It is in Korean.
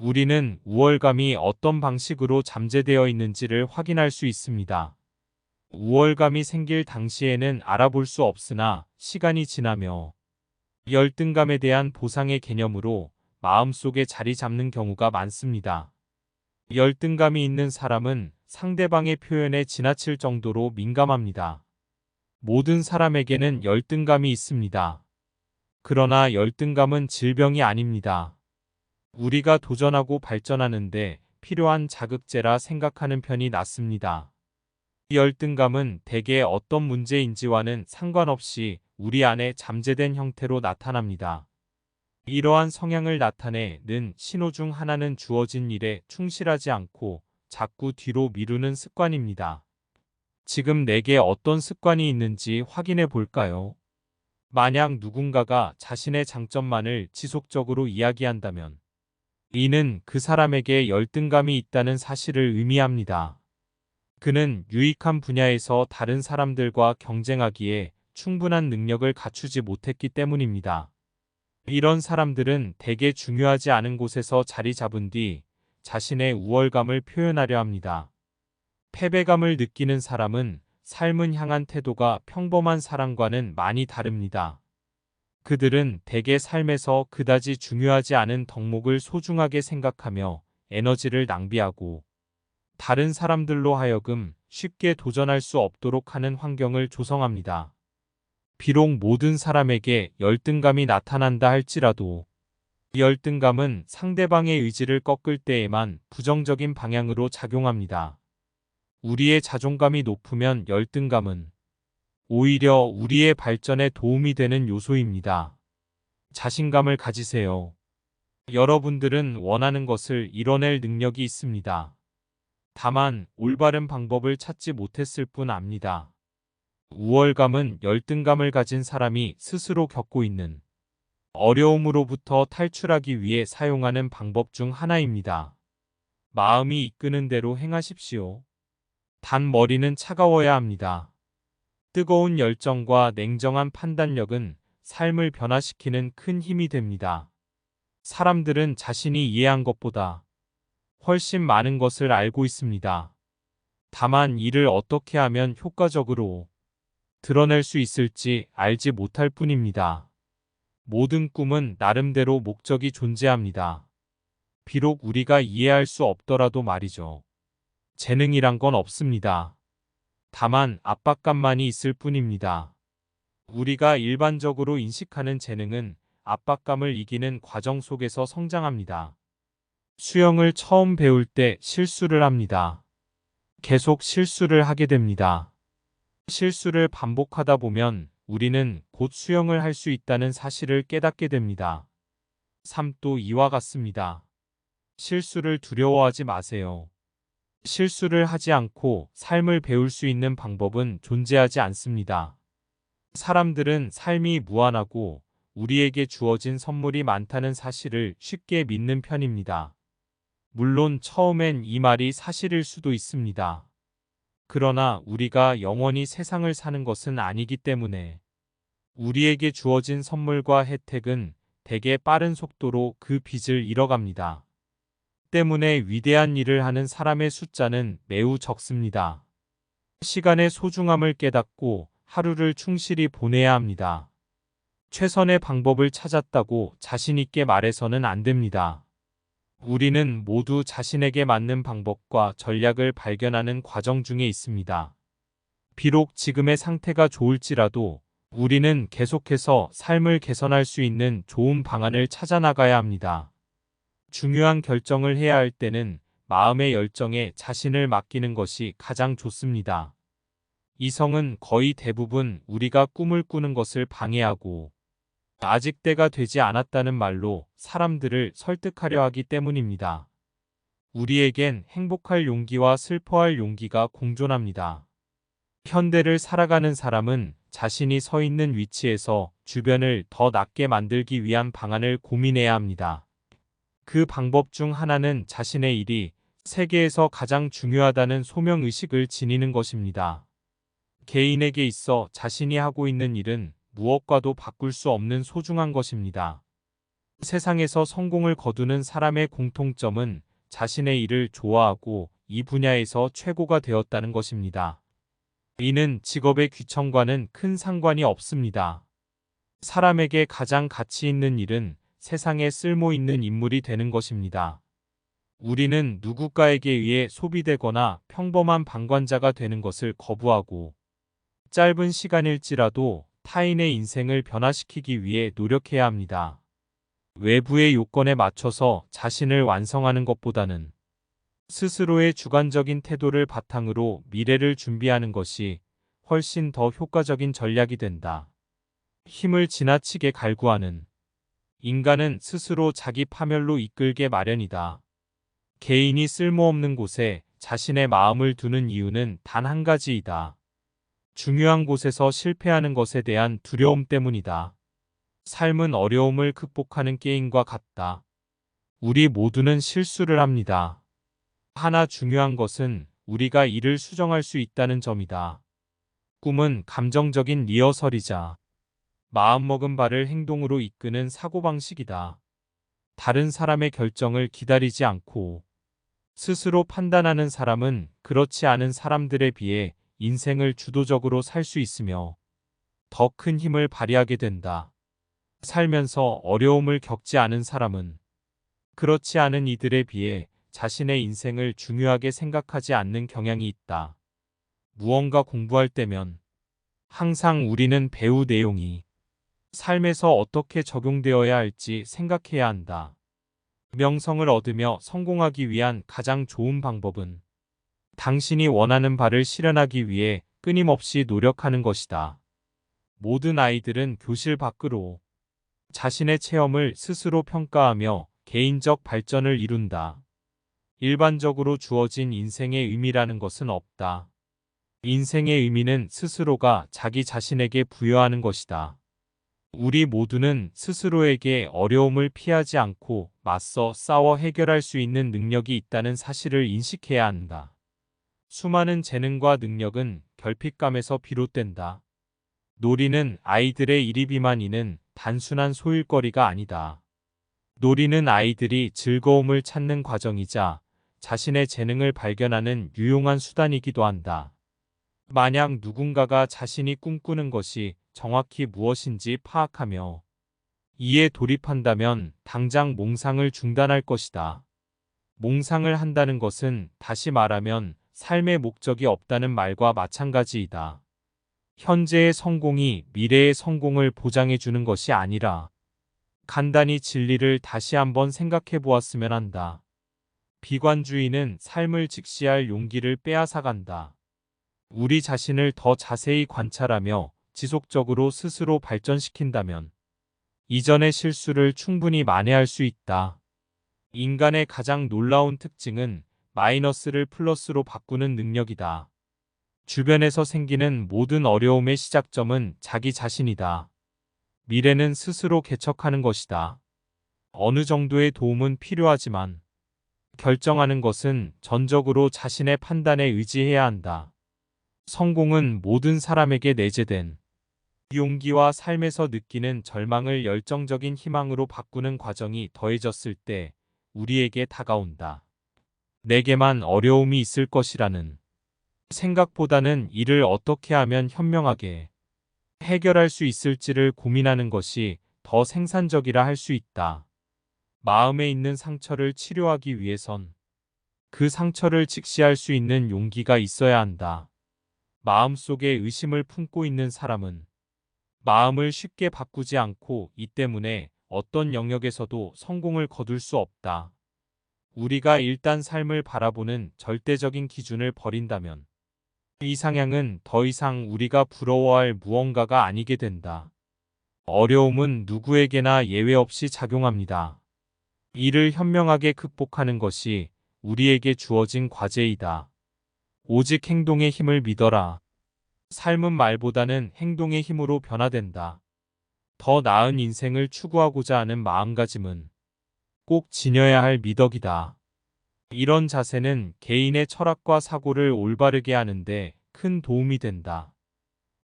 우리는 우월감이 어떤 방식으로 잠재되어 있는지를 확인할 수 있습니다. 우월감이 생길 당시에는 알아볼 수 없으나 시간이 지나며 열등감에 대한 보상의 개념으로 마음속에 자리 잡는 경우가 많습니다. 열등감이 있는 사람은 상대방의 표현에 지나칠 정도로 민감합니다. 모든 사람에게는 열등감이 있습니다. 그러나 열등감은 질병이 아닙니다. 우리가 도전하고 발전하는데 필요한 자극제라 생각하는 편이 낫습니다. 열등감은 대개 어떤 문제인지와는 상관없이 우리 안에 잠재된 형태로 나타납니다. 이러한 성향을 나타내는 신호 중 하나는 주어진 일에 충실하지 않고 자꾸 뒤로 미루는 습관입니다. 지금 내게 어떤 습관이 있는지 확인해 볼까요? 만약 누군가가 자신의 장점만을 지속적으로 이야기한다면 이는 그 사람에게 열등감이 있다는 사실을 의미합니다. 그는 유익한 분야에서 다른 사람들과 경쟁하기에 충분한 능력을 갖추지 못했기 때문입니다. 이런 사람들은 대개 중요하지 않은 곳에서 자리 잡은 뒤 자신의 우월감을 표현하려 합니다. 패배감을 느끼는 사람은 삶을 향한 태도가 평범한 사람과는 많이 다릅니다. 그들은 대개 삶에서 그다지 중요하지 않은 덕목을 소중하게 생각하며 에너지를 낭비하고 다른 사람들로 하여금 쉽게 도전할 수 없도록 하는 환경을 조성합니다. 비록 모든 사람에게 열등감이 나타난다 할지라도 열등감은 상대방의 의지를 꺾을 때에만 부정적인 방향으로 작용합니다. 우리의 자존감이 높으면 열등감은 오히려 우리의 발전에 도움이 되는 요소입니다. 자신감을 가지세요. 여러분들은 원하는 것을 이뤄낼 능력이 있습니다. 다만 올바른 방법을 찾지 못했을 뿐 압니다. 우월감은 열등감을 가진 사람이 스스로 겪고 있는 어려움으로부터 탈출하기 위해 사용하는 방법 중 하나입니다. 마음이 이끄는 대로 행하십시오. 단 머리는 차가워야 합니다. 뜨거운 열정과 냉정한 판단력은 삶을 변화시키는 큰 힘이 됩니다. 사람들은 자신이 이해한 것보다 훨씬 많은 것을 알고 있습니다. 다만 이를 어떻게 하면 효과적으로 드러낼 수 있을지 알지 못할 뿐입니다. 모든 꿈은 나름대로 목적이 존재합니다. 비록 우리가 이해할 수 없더라도 말이죠. 재능이란 건 없습니다. 다만 압박감만이 있을 뿐입니다. 우리가 일반적으로 인식하는 재능은 압박감을 이기는 과정 속에서 성장합니다. 수영을 처음 배울 때 실수를 합니다. 계속 실수를 하게 됩니다. 실수를 반복하다 보면 우리는 곧 수영을 할 수 있다는 사실을 깨닫게 됩니다. 삶도 이와 같습니다. 실수를 두려워하지 마세요. 실수를 하지 않고 삶을 배울 수 있는 방법은 존재하지 않습니다. 사람들은 삶이 무한하고 우리에게 주어진 선물이 많다는 사실을 쉽게 믿는 편입니다. 물론 처음엔 이 말이 사실일 수도 있습니다. 그러나 우리가 영원히 세상을 사는 것은 아니기 때문에 우리에게 주어진 선물과 혜택은 대개 빠른 속도로 그 빚을 잃어갑니다. 때문에 위대한 일을 하는 사람의 숫자는 매우 적습니다. 시간의 소중함을 깨닫고 하루를 충실히 보내야 합니다. 최선의 방법을 찾았다고 자신있게 말해서는 안 됩니다. 우리는 모두 자신에게 맞는 방법과 전략을 발견하는 과정 중에 있습니다. 비록 지금의 상태가 좋을지라도 우리는 계속해서 삶을 개선할 수 있는 좋은 방안을 찾아 나가야 합니다. 중요한 결정을 해야 할 때는 마음의 열정에 자신을 맡기는 것이 가장 좋습니다. 이성은 거의 대부분 우리가 꿈을 꾸는 것을 방해하고 아직 때가 되지 않았다는 말로 사람들을 설득하려 하기 때문입니다. 우리에겐 행복할 용기와 슬퍼할 용기가 공존합니다. 현대를 살아가는 사람은 자신이 서 있는 위치에서 주변을 더 낫게 만들기 위한 방안을 고민해야 합니다. 그 방법 중 하나는 자신의 일이 세계에서 가장 중요하다는 소명의식을 지니는 것입니다. 개인에게 있어 자신이 하고 있는 일은 무엇과도 바꿀 수 없는 소중한 것입니다. 세상에서 성공을 거두는 사람의 공통점은 자신의 일을 좋아하고 이 분야에서 최고가 되었다는 것입니다. 이는 직업의 귀천과는 큰 상관이 없습니다. 사람에게 가장 가치 있는 일은 세상에 쓸모 있는 인물이 되는 것입니다. 우리는 누군가에게 의해 소비되거나 평범한 방관자가 되는 것을 거부하고 짧은 시간일지라도 타인의 인생을 변화시키기 위해 노력해야 합니다. 외부의 요건에 맞춰서 자신을 완성하는 것보다는 스스로의 주관적인 태도를 바탕으로 미래를 준비하는 것이 훨씬 더 효과적인 전략이 된다. 힘을 지나치게 갈구하는 인간은 스스로 자기 파멸로 이끌게 마련이다. 개인이 쓸모없는 곳에 자신의 마음을 두는 이유는 단 한 가지이다. 중요한 곳에서 실패하는 것에 대한 두려움 때문이다. 삶은 어려움을 극복하는 게임과 같다. 우리 모두는 실수를 합니다. 하나 중요한 것은 우리가 이를 수정할 수 있다는 점이다. 꿈은 감정적인 리허설이자 마음먹은 바를 행동으로 이끄는 사고방식이다. 다른 사람의 결정을 기다리지 않고 스스로 판단하는 사람은 그렇지 않은 사람들에 비해 인생을 주도적으로 살 수 있으며 더 큰 힘을 발휘하게 된다. 살면서 어려움을 겪지 않은 사람은 그렇지 않은 이들에 비해 자신의 인생을 중요하게 생각하지 않는 경향이 있다. 무언가 공부할 때면 항상 우리는 배우 내용이 삶에서 어떻게 적용되어야 할지 생각해야 한다. 명성을 얻으며 성공하기 위한 가장 좋은 방법은 당신이 원하는 바를 실현하기 위해 끊임없이 노력하는 것이다. 모든 아이들은 교실 밖으로 자신의 체험을 스스로 평가하며 개인적 발전을 이룬다. 일반적으로 주어진 인생의 의미라는 것은 없다. 인생의 의미는 스스로가 자기 자신에게 부여하는 것이다. 우리 모두는 스스로에게 어려움을 피하지 않고 맞서 싸워 해결할 수 있는 능력이 있다는 사실을 인식해야 한다. 수많은 재능과 능력은 결핍감에서 비롯된다. 놀이는 아이들의 일이 비만이는 단순한 소일거리가 아니다. 놀이는 아이들이 즐거움을 찾는 과정이자 자신의 재능을 발견하는 유용한 수단이기도 한다. 만약 누군가가 자신이 꿈꾸는 것이 정확히 무엇인지 파악하며 이에 돌입한다면 당장 몽상을 중단할 것이다. 몽상을 한다는 것은 다시 말하면 삶의 목적이 없다는 말과 마찬가지이다. 현재의 성공이 미래의 성공을 보장해 주는 것이 아니라 간단히 진리를 다시 한번 생각해 보았으면 한다. 비관주의는 삶을 직시할 용기를 빼앗아간다. 우리 자신을 더 자세히 관찰하며 지속적으로 스스로 발전시킨다면 이전의 실수를 충분히 만회할 수 있다. 인간의 가장 놀라운 특징은 마이너스를 플러스로 바꾸는 능력이다. 주변에서 생기는 모든 어려움의 시작점은 자기 자신이다. 미래는 스스로 개척하는 것이다. 어느 정도의 도움은 필요하지만 결정하는 것은 전적으로 자신의 판단에 의지해야 한다. 성공은 모든 사람에게 내재된 용기와 삶에서 느끼는 절망을 열정적인 희망으로 바꾸는 과정이 더해졌을 때 우리에게 다가온다. 내게만 어려움이 있을 것이라는 생각보다는 이를 어떻게 하면 현명하게 해결할 수 있을지를 고민하는 것이 더 생산적이라 할 수 있다. 마음에 있는 상처를 치료하기 위해선 그 상처를 직시할 수 있는 용기가 있어야 한다. 마음속에 의심을 품고 있는 사람은 마음을 쉽게 바꾸지 않고 이 때문에 어떤 영역에서도 성공을 거둘 수 없다. 우리가 일단 삶을 바라보는 절대적인 기준을 버린다면 이상향은 더 이상 우리가 부러워할 무언가가 아니게 된다. 어려움은 누구에게나 예외 없이 작용합니다. 이를 현명하게 극복하는 것이 우리에게 주어진 과제이다. 오직 행동의 힘을 믿어라. 삶은 말보다는 행동의 힘으로 변화된다. 더 나은 인생을 추구하고자 하는 마음가짐은 꼭 지녀야 할 미덕이다. 이런 자세는 개인의 철학과 사고를 올바르게 하는데 큰 도움이 된다.